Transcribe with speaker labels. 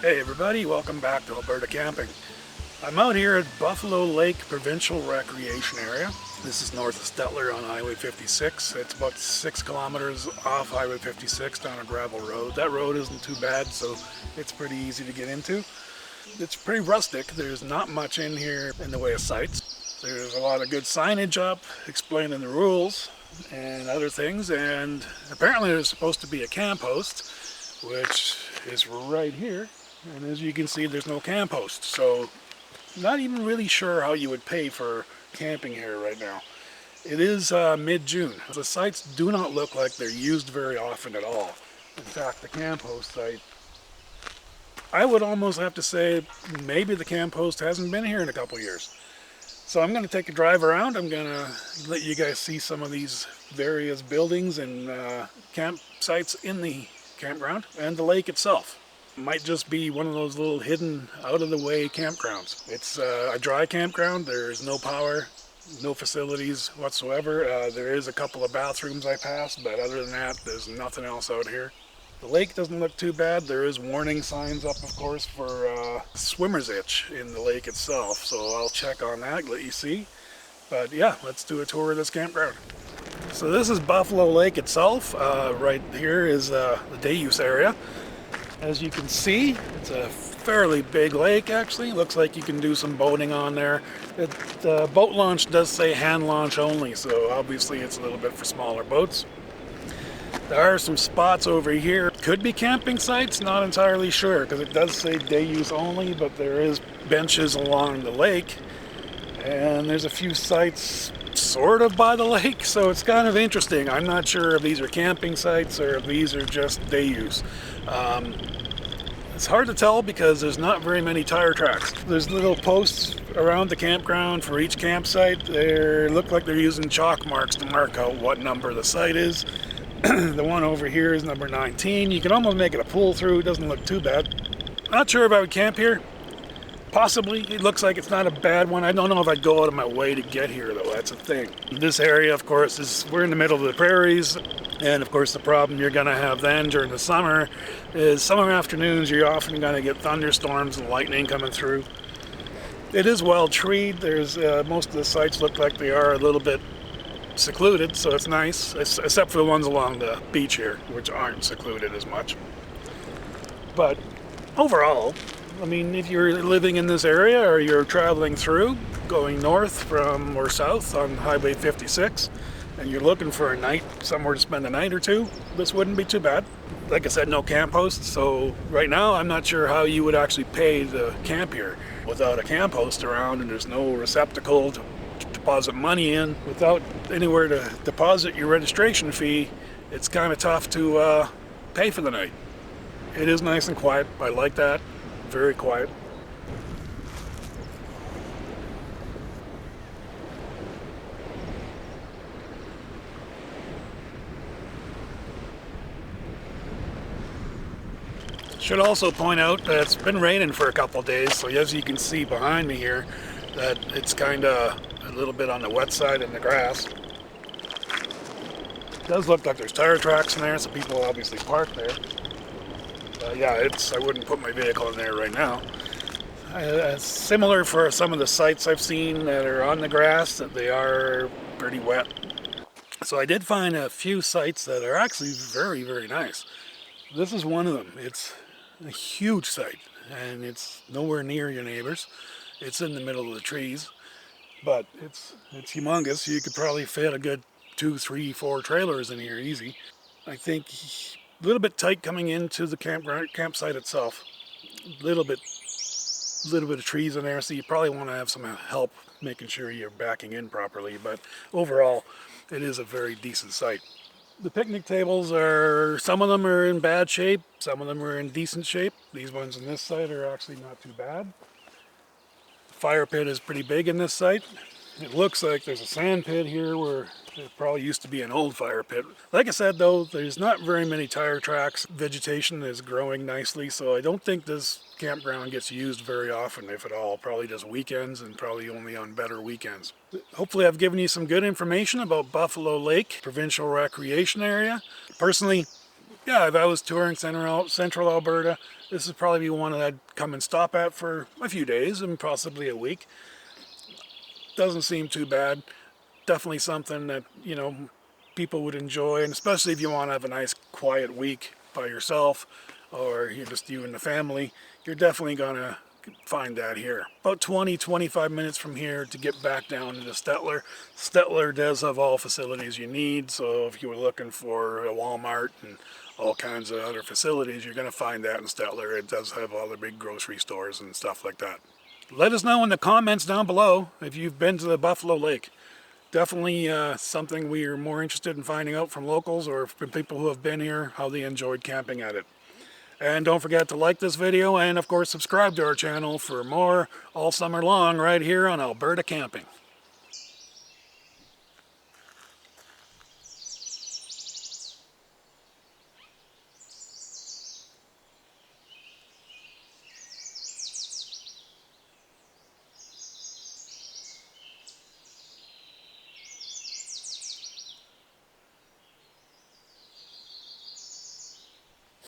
Speaker 1: Hey everybody, welcome back to Alberta Camping. I'm out here at Buffalo Lake Provincial Recreation Area. This is north of Stettler on Highway 56. It's about 6 kilometers off Highway 56 down a gravel road. That road isn't too bad, so it's pretty easy to get into. It's pretty rustic. There's not much in here in the way of sights. There's a lot of good signage up explaining the rules and other things, and apparently there's supposed to be a camp host, which is right here. And as you can see, there's no camp host, so not even really sure how you would pay for camping here right now. It is mid-June. The sites do not look like they're used very often at all. In fact, the camp host site, I would almost have to say maybe the camp host hasn't been here in a couple years. So I'm going to take a drive around. I'm going to let you guys see some of these various buildings and campsites in the campground and the lake itself. Might just be one of those little hidden out-of-the-way campgrounds. It's a dry campground. There's no power, no facilities whatsoever. There is a couple of bathrooms I passed, but other than that, there's nothing else out here. The lake doesn't look too bad. There is warning signs up, of course, for swimmer's itch in the lake itself, so I'll check on that, let you see. But yeah, let's do a tour of this campground. So this is Buffalo Lake itself. Right here is the day use area. As you can see, it's a fairly big lake actually. Looks like you can do some boating on there. The boat launch does say hand launch only, so obviously it's a little bit for smaller boats. There are some spots over here. Could be camping sites, not entirely sure, because it does say day use only, but there is benches along the lake. And there's a few sites sort of by the lake, so it's kind of interesting. I'm not sure if these are camping sites or if these are just day use. It's hard to tell because there's not very many tire tracks. There's little posts around the campground for each campsite. They look like they're using chalk marks to mark out what number the site is. The one over here is number 19. You can almost make it a pull through. It doesn't look too bad. Not sure if I would camp here. Possibly. It looks like it's not a bad one. I don't know if I'd go out of my way to get here, though. That's a thing. This area, of course, we're in the middle of the prairies. And, of course, the problem you're going to have then during the summer is summer afternoons, you're often going to get thunderstorms and lightning coming through. It is well treed. There's most of the sites look like they are a little bit secluded, so it's nice, except for the ones along the beach here, which aren't secluded as much. But overall, I mean, if you're living in this area or you're traveling through, going north from or south on Highway 56, and you're looking for a night, somewhere to spend a night or two, this wouldn't be too bad. Like I said, no camp host, so right now I'm not sure how you would actually pay to camp here without a camp host around, and there's no receptacle to deposit money in. Without anywhere to deposit your registration fee, it's kind of tough to pay for the night. It is nice and quiet. I like that. Very quiet. Should also point out that it's been raining for a couple of days, so as you can see behind me here, that it's kind of a little bit on the wet side in the grass. It does look like there's tire tracks in there, so people obviously park there. Yeah, I wouldn't put my vehicle in there right now. Similar for some of the sites I've seen that are on the grass, that they are pretty wet. So I did find a few sites that are actually very, very nice. This is one of them. It's a huge site, and it's nowhere near your neighbors. It's in the middle of the trees, but it's humongous. You could probably fit a good 2, 3, 4 trailers in here easy. I think a little bit tight coming into the campsite itself. A little bit of trees in there, so you probably want to have some help making sure you're backing in properly, but overall it is a very decent site. The picnic tables some of them are in bad shape, some of them are in decent shape. These ones in this site are actually not too bad. The fire pit is pretty big in this site. It looks like there's a sand pit here where it probably used to be an old fire pit. Like I said though, there's not very many tire tracks. Vegetation is growing nicely, so I don't think this campground gets used very often, if at all. Probably just weekends, and probably only on better weekends. Hopefully I've given you some good information about Buffalo Lake Provincial Recreation Area. Personally, Yeah, if I was touring central Alberta, this would probably be one that I'd come and stop at for a few days and possibly a week. Doesn't seem too bad. Definitely something that, you know, people would enjoy, and especially if you want to have a nice quiet week by yourself, or you're just you and the family, you're definitely gonna find that here. About 20-25 minutes from here to get back down to Stettler. Stettler does have all facilities you need, so if you were looking for a Walmart and all kinds of other facilities, you're going to find that in Stettler. It does have all the big grocery stores and stuff like that. Let us know in the comments down below if you've been to the Buffalo Lake. Definitely something we are more interested in finding out from locals or from people who have been here, how they enjoyed camping at it. And don't forget to like this video and of course subscribe to our channel for more all summer long right here on Alberta Camping.